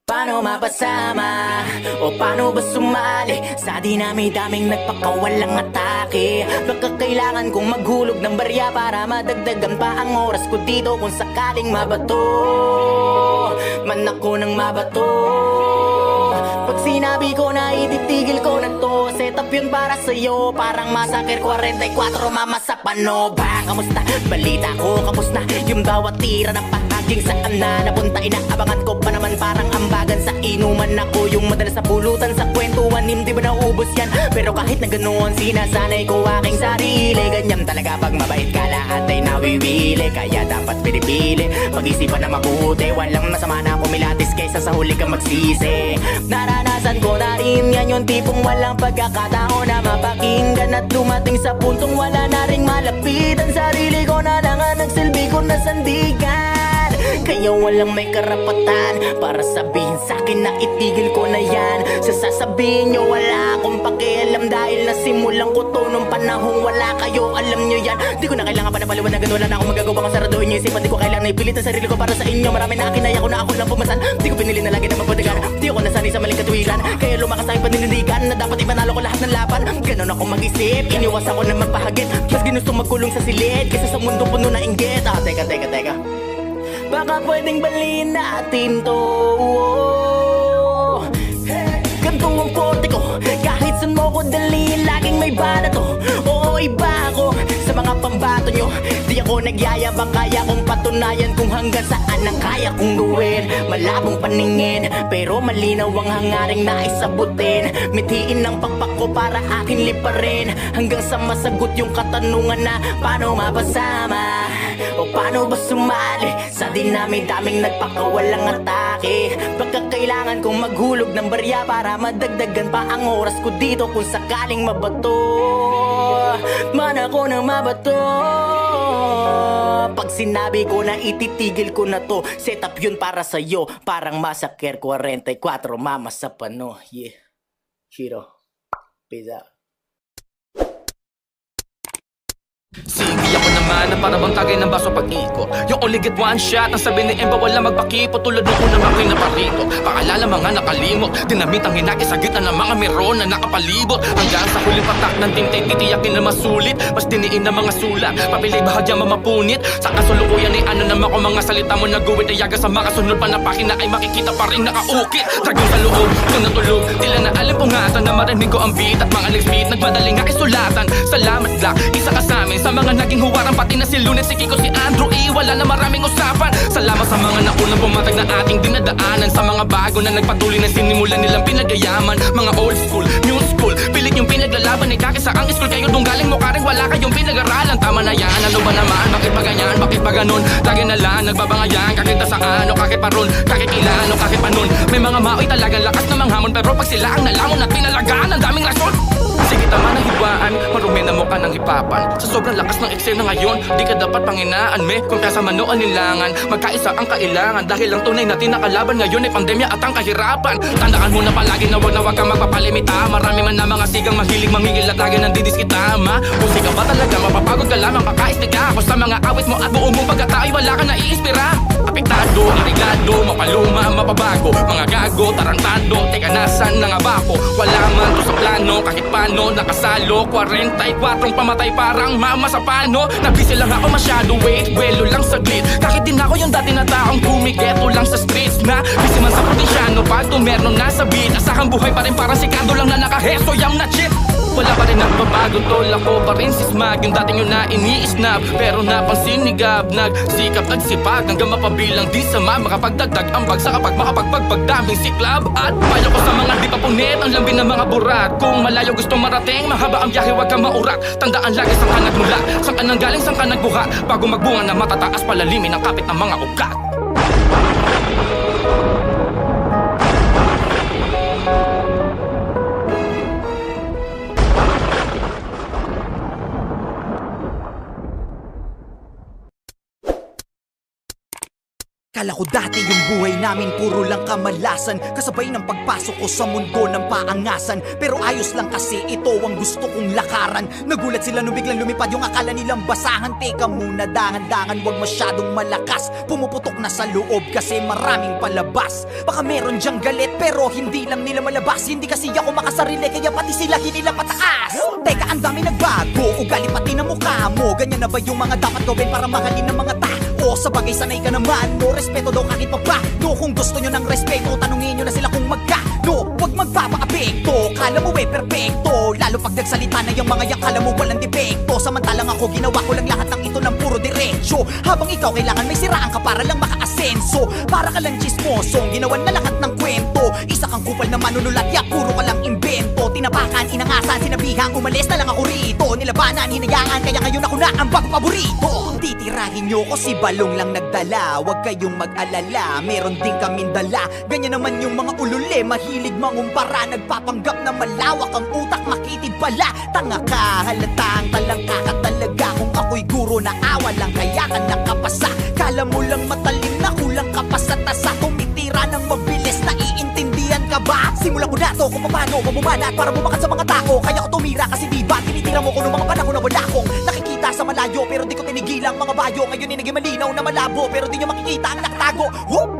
Paano mapasama o paano ba sumali sa dinami-daming nagpakawalang atake? Baka kailangan kong maghulog ng barya para madagdagan pa ang oras ko dito kung sakaling mabato man ako ng mabato. Pag sinabi ko na ititigil ko na to, set up yun para sa'yo. Parang Massacre 44, mama sa pano ba? Kamusta? Balita ko, kapos na yung bawat tira na pahaging saan na napunta. Inaabangan ko pa naman parang ambagan sa inuman. Ako yung madalas na pulutan sa kwentuhan, hindi ba naubos yan? Pero kahit na ganoon, sinasanay ko aking sarili. Ganyan talaga pag mabait ka, lahat ay nawiwili. Kaya dapat pinipili, pag-isipan na mabuti. Walang masama na kumilatis kaysa sa huli kang magsisi. Naranasan ko na rin yan, yung tipong walang pagkakataon na mapakinggan at dumating sa puntong wala na ring malapitan. Sarili ko na lang ang nagsilbi ko na sandigan. Kaya walang may karapatan para sabihin sa'kin na itigil ko na yan. Sasabihin nyo wala akong pakialam dahil nasimulan ko to nung panahong wala kayo, alam nyo yan. Di ko na kailangan pa na paliwanagan, wala na akong magagawa kung saraduhin nyo isipan. Di ko kailangan na ipilit ang sarili ko para sa inyo. Marami na kinaya ko na ako lang pumasan. Di ko pinili na lagi na mapadagan. Di ako nasanay sa maling katuwiran, kaya lumakas aking paninindigan na dapat ipanalo ko lahat ng laban. Ganon ako mag-isip, iniwas ako na magpahagit. Mas ginusto magkulong sa silid kaysa sa mundo puno na inggit. Teka baka pwedeng baliin natin to. Ganto ang forte ko, kahit saan mo ko dalhin, laging may bala to. Oo, iba ako sa mga pambato nyo. Di ako nagyayabang, kaya kong patunayan kung hanggang saan ang kaya kong gawin. Malabong paningin, pero malinaw ang hangaring naisabutin. Mithiin ang pakpak ko para akin liparin, hanggang sa masagot yung katanungan na paano mapasama o paano ba sumali sa dinami-daming nagpakawalang atake. Baka kailangan kong maghulog ng barya para madagdagan pa ang oras ko dito kung sakaling mabato man ako ng mabato. Pag sinabi ko na ititigil ko na to, set up yun para sa'yo. Parang Massacre 44, mama sa pano. Yeah, Shiro, peace out. Sige ako naman na parabang tagay ng baso pag-ikot. You only get one shot, ang sabi ni Emba wala magpakipot. Tulad nung unang ako'y naparito, paalala mga nakalimot. Dinamit ang hinagi sa gitna ng mga meron na nakapalibot. Hanggang sa huling patak ng tintay, titiyakin na masulit. Mas diniin na mga sulat, papilay bahagya mamapunit. Sa kasulukuyan ay ano naman ko mga salita mo nag-uwit. Ayaga sa mga sunod pa na pakina ay makikita pa rin nakaukit. Dragong sa loob, kung natulog, tila na alam pungatan na marinig ko ang beat at mga lyrics beat. Nagmadaling nga isulatan, salamat lang, isa ka sa amin. Sa mga naging huwarang pati na si Lunet, si Kiko, si Andrew E. Wala na maraming usapan. Salamat sa mga naunang pumatag na ating dinadaanan. Sa mga bago na nagpatuloy na sinimulan nilang pinagayaman. Mga old school, new school, pilit yung pinaglalaban. Ikakisa ang school kayo dong galing mo karing wala kayong pinag-aralan. Tama na yan, ano ba naman? Bakit pa ganyan? Bakit pa ganon? Lagi na lang nagbabangayan, kakita sa ano, kakit pa ron, kakit ilan, o kakit pa nun. May mga maoy talagang lakas na manghamon, pero pag sila ang nalamon at pinalagaan, ang daming rason. Sige tama na hibaan, marumi na mukha ng hipapan. Sa sobrang lakas ng excel na ngayon, di ka dapat panginaan me. Kung kasama no anilangan, magkaisa ang kailangan. Dahil ang tunay natin na kalaban ngayon ay pandemya at ang kahirapan. Tandaan mo na palagi na wag kang magpapalimita. Marami man na mga sigang mahilig mangigil at lagi nandidis kita ma. Kung sigaw ba talaga, mapapagod ka lamang kakaistika ako sa mga awit mo at buong mong pagkatao'y wala ka naiinspira. Apektado, arigado, mapaluma, mapabago. Mga gago, tarantado, teka nasan na nga ba ako? Wala man to sa plano, kahit paano nakasalo. 44 pamatay parang mama sa pano. Nabisi lang ako masyado, wait, welo lang saglit. Kahit din ako yung dati na taong kumigeto lang sa streets. Na busy man sa protinsyano, pag tumerno nasa beat. Asahang buhay pa rin parang si Kando lang na nakaheso, yam na chip. Wala pa rin nagbabago tol, ako pa rin si Smag. Yung dating yun na ini-snap, pero napansin ni Gab. Nagsikap, nagsipag, hanggang mapabilang din sa makapagdagdag ang bagsa kapag makapagpagpagdaming si Club. At payo ko sa mga di pa punit, ang lambi ng mga burat. Kung malayo gusto marating, mahaba ang biyahe, huwag kang maurak. Tandaan lagi saan ka nagmula, saan ka nanggaling, saan ka nagbuha. Bago magbunga na matataas, palalimin ang kapit ng mga ugat. Akala ko dati yung buhay namin puro lang kamalasan, kasabay ng pagpasok ko sa mundo ng paangasan. Pero ayos lang kasi ito ang gusto kong lakaran. Nagulat sila nung biglang lumipad yung akala nilang basahan. Teka muna, dahan-dahan, wag masyadong malakas. Pumuputok na sa loob kasi maraming palabas. Baka meron dyang galit pero hindi lang nila malabas. Hindi kasi ako makasarili kaya pati sila hinila pataas. Teka, ang dami nagbago, ugali pati na mukha mo. Ganyan na ba yung mga dapat gawin para mahalin ng mga tao? Sa bagay sanay ka naman, no respeto daw kahit pa ba. No, kung gusto nyo ng respeto, tanungin nyo na sila kung magkano. Wag magpapaapekto, kala mo perfecto. Lalo pag nagsalita na yung mga yang kala mo walang depekto. Samantalang ako ginawa ko lang lahat ng ito ng puro diretsyo. Habang ikaw kailangan may siraan ka para lang makaasenso. Para ka lang chismosong ginawan na lahat ng kwento. Isa kang kupal na manunulat, ya puro ka lang imbento. Tinapakan, inangasan, sinabihang umalis na lang ako rito. Nilabanan, hinayaan, kaya ngayon ako na ang bago paborito. Titirahin nyo ko si Balong lang nagdala, wag kayong mag-alala, meron din kaming dala. Ganyan naman yung mga ulule, mahilig mangumpara. Nagpapanggap na malawak ang utak, makitid pala. Tanga ka, halatang talangka ka talaga. Kung ako'y guro na awa lang, kaya ka nakapasa. Kala mo lang matalim na kulang ka pa sa tasa. Tumitira ng mabilis, naiintindihan ka ba? Simulan ko na to kung paano mabumanat para bumakat sa mga tao. Kaya ko tumira kasi diba tinitira mo ko noong mga panahon na wala akong nakikita sa malayo. Pero di ko tinigilang mga bayo. Ngayon ay naging malinaw na malabo, pero di nyo makikita ang nakatago.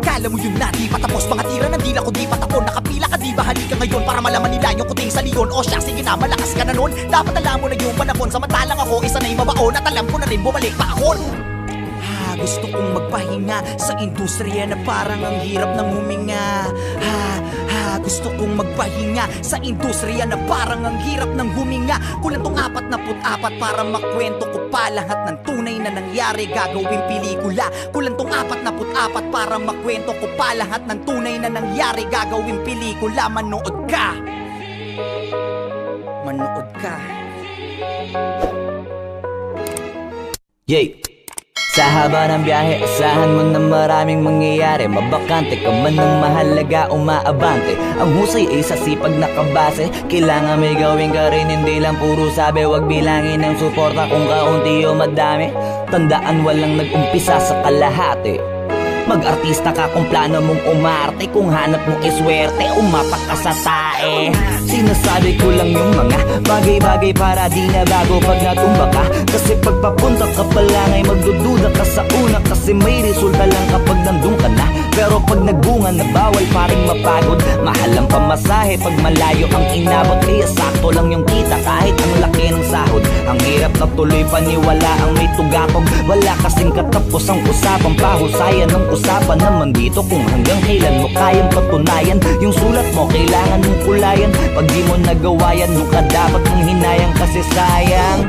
Kala mo yun na di patapos, mga tira ng dila ko di patapon. Nakapila ka di ba, halika ngayon para malaman nila yung kuting sa leon. O siya, sige na, malakas ka na nun. Dapat alam mo na yung panahon, samantalang ako isa na yung mabaon. At alam ko na rin bumalik pa ako. Gusto kong magpahinga sa industriya na parang ang hirap ng huminga. Gusto kong magpahinga sa industriya na parang ang hirap ng huminga. Kulang tong 44 para makwento ko pa lahat ng tunay na nangyari, gagawing pelikula. Kulang tong 44 para makwento ko pa lahat ng tunay na nangyari, gagawing pelikula. Manood ka. Manood ka. Yay! Sa haba ng biyahe, asahan mo na maraming mangyayari. Mabakante ka man ng mahalaga, umaabante. Ang husay ay sa sipag na kabase. Kailangan may gawin ka rin, hindi lang puro sabi. Huwag bilangin ng suporta kung kaunti o madami. Tandaan walang nag-umpisa sa kalahati. Mag-artista ka kung plano mong umarte. Kung hanap mo iswerte, umapak ka sa tae. Sinasabi ko lang yung mga bagay-bagay para di na bago pag natumba ka. Kasi pagpapunta ka pa lang ay magdududa ka sa una. Kasi may resulta lang kapag nandun ka na. Pero pag nagbunga na bawal pa rin mapagod. Mahal ang pamasahe pag malayo ang inabot. Kaya sakto lang yung kita kahit ang laki ng sahod. Ang hirap na tuloy paniwala ang may tugatog. Wala kasing katapos ang usapang pahusayan ng usapan naman dito kung hanggang kailan mo kayang patunayan. Yung sulat mo kailangan mong kulayan. Pag di mo nagawa yan, nung ka dapat mong hinayang kasi sayang.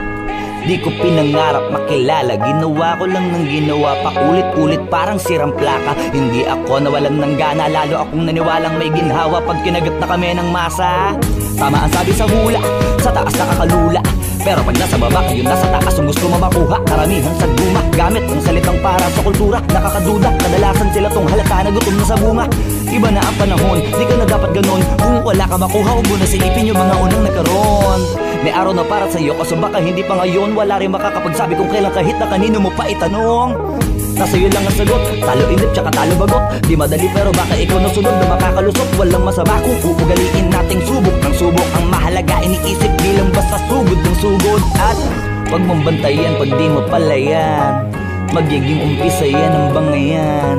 Di ko pinangarap makilala, ginawa ko lang ng ginawa pa ulit-ulit parang sirang plaka. Hindi ako nawalan ng gana, lalo akong naniwalang may ginhawa pag kinagat na kami ng masa. Tama ang sabi sa hula, sa taas nakakalula. Pero pag nasa baba, yun nasa taas ang gusto mo makuha. Karamihan sa guma, gamit ang salitang para sa kultura. Nakakaduda, kadalasan sila tong halata na gutom na sa bunga. Iba na ang panahon, di ka na dapat ganun. Kung wala ka makuha, huwag mo na silipin yung mga unang nagkaroon. May araw na para sa'yo, kaso baka hindi pa ngayon. Wala rin makakapagsabi kung kailan kahit na kanino mo pa itanong. Nasa iyo lang ang sagot, talo inip tsaka talo bagot. Di madali pero baka ikaw na sunod na makakalusot. Walang masama kung uugaliin nating subok ng subok. Ang mahalaga iniisip bilang basta sugod ng sugod. At wag mong bantayan pag di mo palayan. Magiging umpisa yan ang bangayan.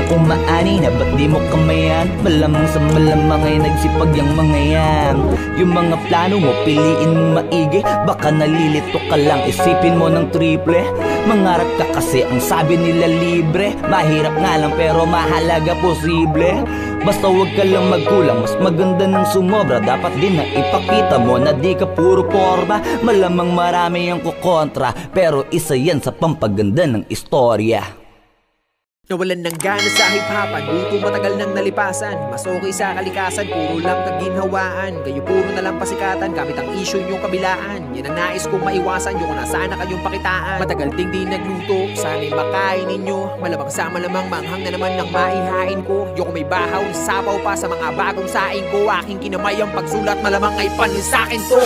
Kung umaani na ba't di mo kamayan? Malamang sa malamang ay nagsipag yung mga yan. Yung mga plano mo piliin mo maigi. Baka nalilito ka lang, isipin mo ng triple. Mangarap ka kasi ang sabi nila libre. Mahirap nga lang pero mahalaga posible. Basta huwag ka lang magkulang, mas maganda ng sumobra. Dapat din na ipakita mo na di ka puro porma. Malamang marami ang kukontra, pero isa yan sa pampaganda ng istorya. Nawalan ng gana sa hip-hopan, buto matagal nang nalipasan. Mas okay sa kalikasan, puro lang kaginhawaan. Kayo puro na lang pasikatan, gamit ang issue nyong kabilaan. Yan ang nais kong maiwasan, yung nasana kayong pakitaan. Matagal ding di nagluto, sana'y makain ninyo. Malamang sa malamang manghang na naman ng maihain ko. Yung may bahaw, sapaw pa sa mga bagong saing ko. Aking kinamay ang pagsulat, malamang ay panin sa'kin to.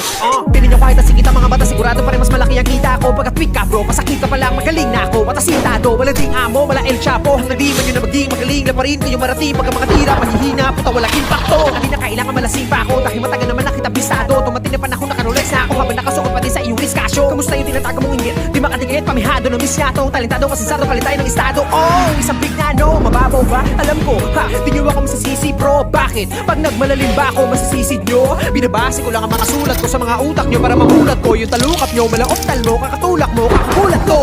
Pili nyo kahit nasikita mga bata, sigurado pa rin mas malaki ang kita ko. Pagka-tweet ka bro, masakit ka pa lang, magaling na ako. Matasintado, wala ding amo, wala El Chapo. Hanggang di man yun na maging magaling na pa rin kayo marating. Pagka mga tira, mahihina, puta walang impacto. Hindi na kailangan malasing pa ako dahil matagal naman nakita bisado. Tumating na panahon nakarolex na ako habang nakasuot pa din sa iyong diskasyo. Kamusta yung tinatago mong inggit? Di makadingit, pamihado ng misyado. Talentado, kasensado, palit tayo ng estado. Oh, isang big na no, mababaw ba? Alam ko, ha, di nyo ako masisisi bro. Bakit? Pag nagmalalim ba ako, masisisid nyo? Binabase ko lang ang mga sulat ko sa mga utak nyo para mamulat ko. Yung talukap nyo, malaoptal mo, kakatulak mo, kakakulat ko.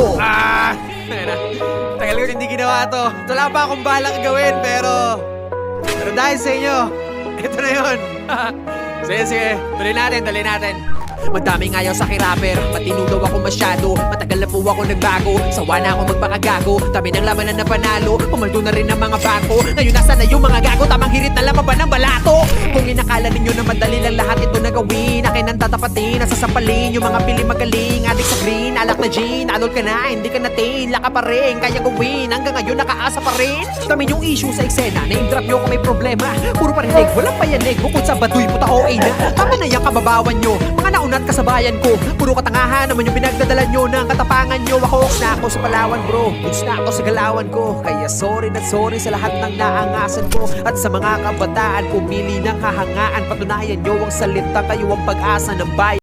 Tagal ko hindi ginawa to. Wala pa akong balak gawin, pero dahil sa inyo, ito na yun. Sige, tuloy natin. Madami ngayon sa kirapper, matino daw ako masyado. Matagal na po ako nagbago, sawa na ako magpakagago. Dami ng labanan na panalo, pumaldo na rin ang mga bako. Ngayon nasa na yung mga gago, tamang hirit na lamang ba ng balato? Kung inakala ninyo na madali lang lahat ito na gawin, akin ang tatapatin, nasasampalin yung mga pili magaling. Adik sa green, alak na gin, adol ka na, hindi ka natin, laka pa rin, kaya gawin. Hanggang ngayon nakaasa pa rin. Dami yung issue sa eksena, name drop nyo kung may problema. Puro parinig, walang payanig, bukod sa baduy puta OA na. Tama na yung kababawan nyo, mga naunat kasabayan ko. Puro katangahan naman yung pinagdadala nyo ng katapangan nyo. Ako na ako sa Palawan bro, goods na ako sa galawan ko. Kaya sorry na sorry sa lahat ng naangasan ko. At sa mga kabataan pumili ng kahangaan, patunayan nyo ang salita, kayo ang pag-asa ng bayan.